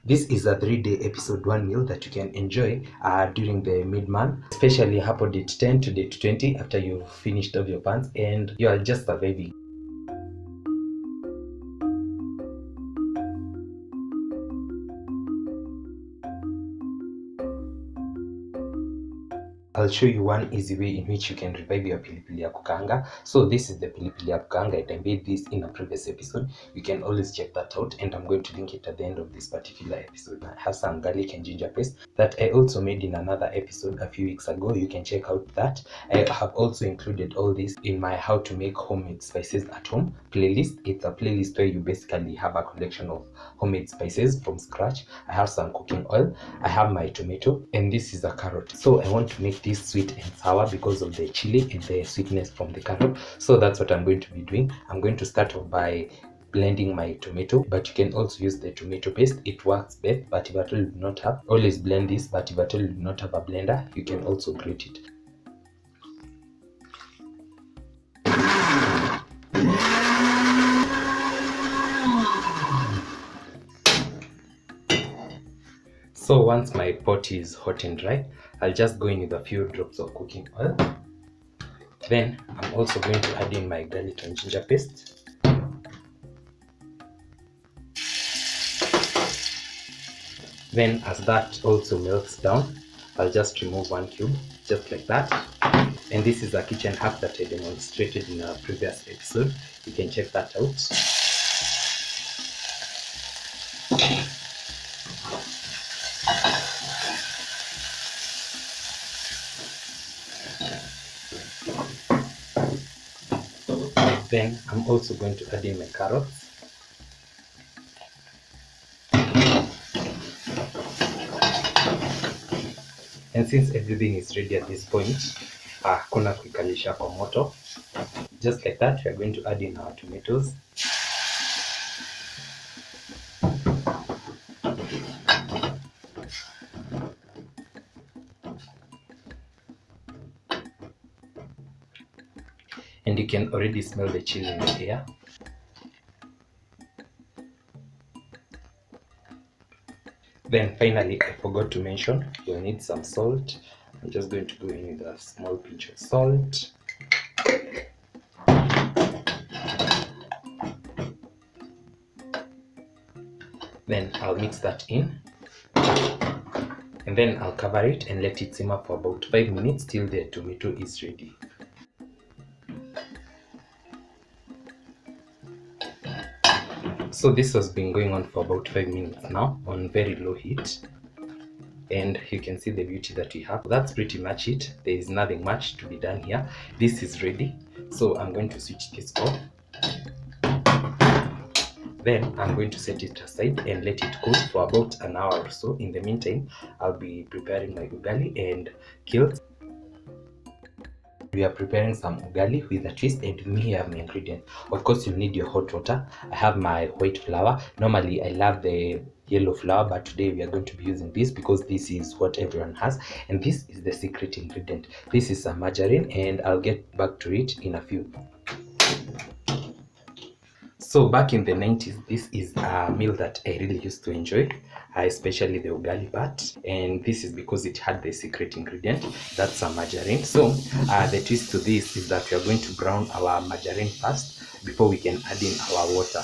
This is a 3-day episode 1 meal that you can enjoy during the mid-month, especially hapo date 10 to date 20 after you've finished off your pants and you are just surviving. I'll show you one easy way in which you can revive your pilipili ya kukaanga. So this is the pilipili ya kukaanga, and I made this in a previous episode. You can always check that out, and I'm going to link it at the end of this particular episode. I have some garlic and ginger paste that I also made in another episode a few weeks ago. You can check out that. I have also included all this in my how to make homemade spices at home playlist. It's a playlist where you basically have a collection of homemade spices from scratch. I have some cooking oil, I have my tomato, and this is a carrot. So I want to make this sweet and sour because of the chili and the sweetness from the carrot. So that's what I'm going to be doing. I'm going to start off by blending my tomato, but you can also use the tomato paste. It works best, but if at all you do not have, always blend this. But if at all you do not have a blender, you can also grate it. So once my pot is hot and dry, I'll just go in with a few drops of cooking oil. Then I'm also going to add in my garlic and ginger paste. Then as that also melts down, I'll just remove one cube, just like that. And this is a kitchen hack that I demonstrated in a previous episode. You can check that out. Then I'm also going to add in my carrots. And since everything is ready at this point, hakuna kuikalisha kwa moto. Just like that, we are going to add in our tomatoes. And you can already smell the chili in the air. Then finally, I forgot to mention, you'll need some salt. I'm just going to go in with a small pinch of salt. Then I'll mix that in. And then I'll cover it and let it simmer for about 5 minutes till the tomato is ready. So this has been going on for about 5 minutes now on very low heat, and you can see the beauty that we have. That's pretty much it. There is nothing much to be done here. This is ready, so I'm going to switch this off. Then I'm going to set it aside and let it cool for about an hour or so. In the meantime, I'll be preparing my ugali and kills. We are preparing some ugali with a twist, and me here have my ingredient. Of course, you'll need your hot water. I have my white flour. Normally, I love the yellow flour, but today we are going to be using this because this is what everyone has. And this is the secret ingredient. This is some margarine, and I'll get back to it in a few. So back in the 90s, this is a meal that I really used to enjoy, especially the ugali part, and this is because it had the secret ingredient, that's some margarine. So the twist to this is that we are going to brown our margarine first before we can add in our water.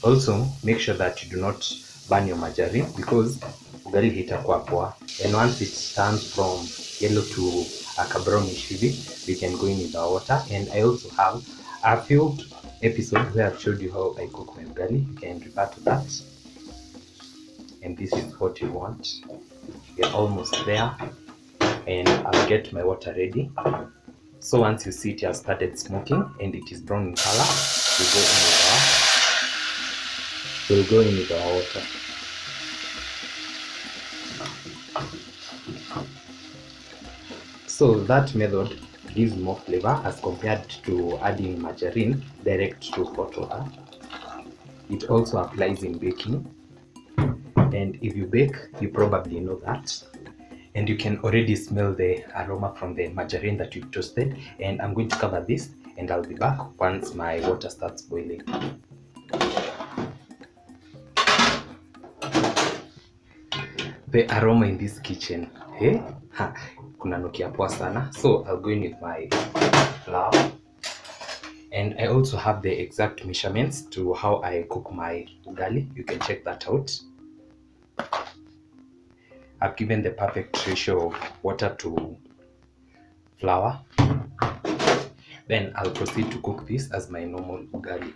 Also, make sure that you do not burn your margarine because ugali hitakuwa poa, and once it turns from yellow to a brownish hivi, we can go in with our water. And I also have a few episodes where I've showed you how I cook my ugali. You can refer to that. And this is what you want. We're almost there, and I'll get my water ready. So once you see it has started smoking and it is brown in color, we'll go in with our water. So that method gives more flavor as compared to adding margarine direct to hot water. It also applies in baking, and if you bake, you probably know that. And you can already smell the aroma from the margarine that you've toasted. And I'm going to cover this, and I'll be back once my water starts boiling. The aroma in this kitchen, hey? Kuna nukia poa sana. So I'll go in with my flour. And I also have the exact measurements to how I cook my ugali. You can check that out. I've given the perfect ratio of water to flour. Then I'll proceed to cook this as my normal ugali.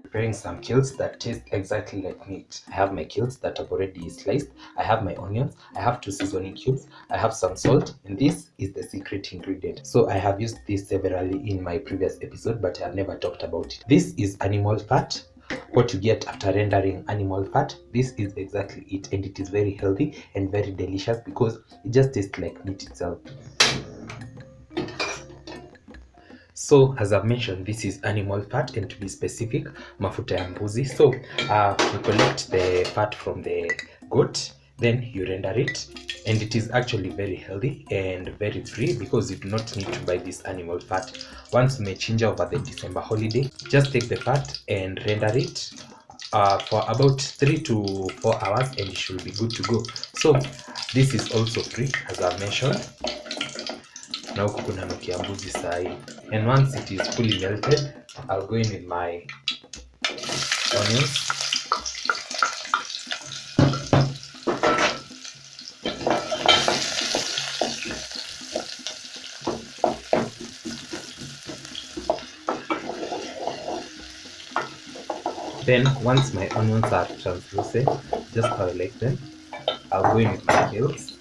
Preparing some kills that taste exactly like meat. I have my kills that have already sliced. I have my onions. I have 2 seasoning cubes. I have some salt, and this is the secret ingredient. So I have used this severally in my previous episode, but I have never talked about it. This is animal fat. What you get after rendering animal fat, this is exactly it, and it is very healthy and very delicious because it just tastes like meat itself. So as I've mentioned, this is animal fat, and to be specific, mafuta ya mbuzi. So you collect the fat from the goat, then you render it, and it is actually very healthy and very free because you do not need to buy this animal fat. Once you may change over the December holiday, just take the fat and render it for about 3 to 4 hours, and it should be good to go. So this is also free, as I've mentioned. Now kuna nukia mbuzi sai, and once it is fully melted, I'll go in with my onions. Then once my onions are translucent, just how I like them, I'll go in with my kills.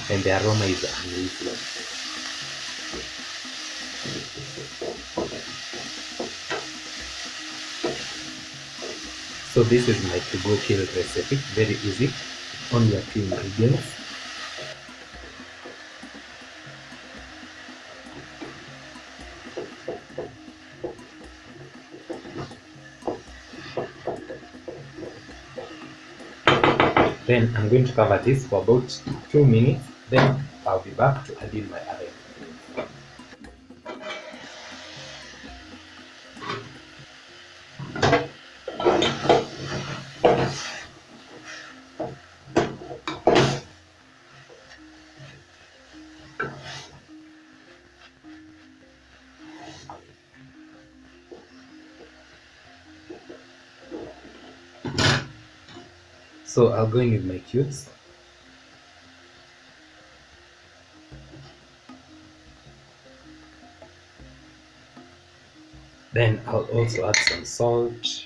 And the aroma is amazing. So this is my to-go kill recipe, very easy, only a few ingredients. Then I'm going to cover this for about 2 minutes. Then I'll be back to add in my other ingredients. So I'll go in with my cubes. Then I'll also add some salt.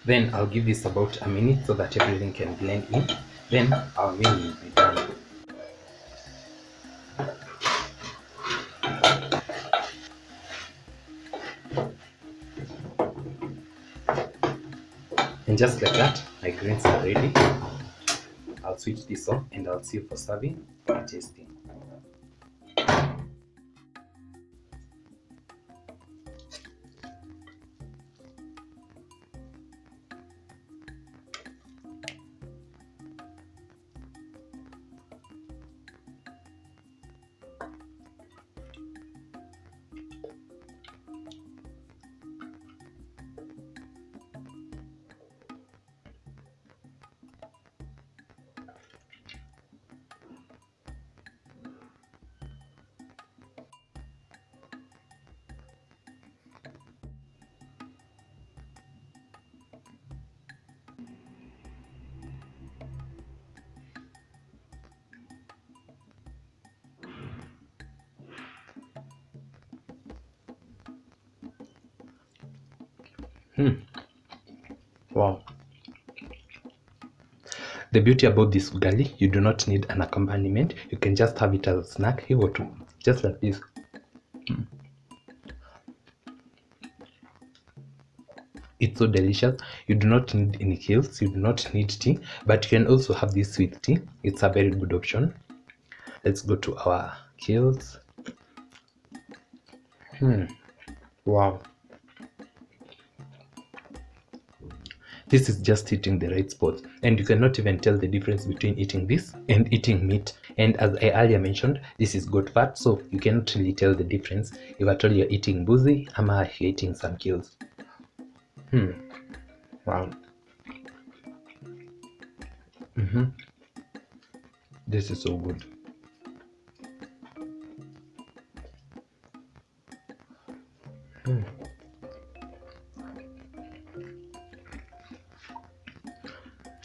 Then I'll give this about a minute so that everything can blend in. Then our meal will be done. And just like that, my greens are ready. I'll switch this off and I'll see you for serving and tasting. Wow. The beauty about this ugali, you do not need an accompaniment. You can just have it as a snack. Here too, just like this. It's so delicious. You do not need any kills. You do not need tea, but you can also have this with tea. It's a very good option. Let's go to our kills. Wow. This is just hitting the right spot, and you cannot even tell the difference between eating this and eating meat. And as I earlier mentioned, this is goat fat, so you cannot really tell the difference if at all you're eating buzi or if you're eating some kills. Wow. This is so good.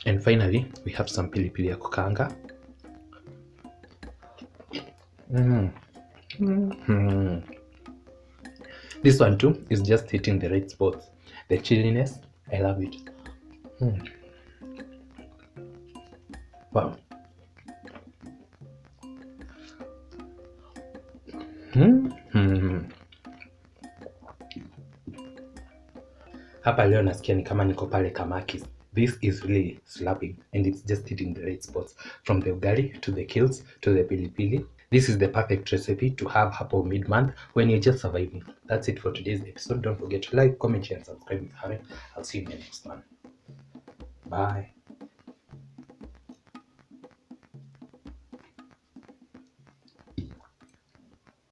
And finally, we have some pilipili ya kukaanga. This one too is just hitting the right spots. The chilliness, I love it. Wow. Hapa leo nasikia ni kama niko pale Kamakis. This is really slapping and it's just hitting the right spots. From the ugali to the kills to the pilipili. This is the perfect recipe to have hapo mid-month when you're just surviving. That's it for today's episode. Don't forget to like, comment, share, and subscribe if you haven't. I'll see you in the next one. Bye.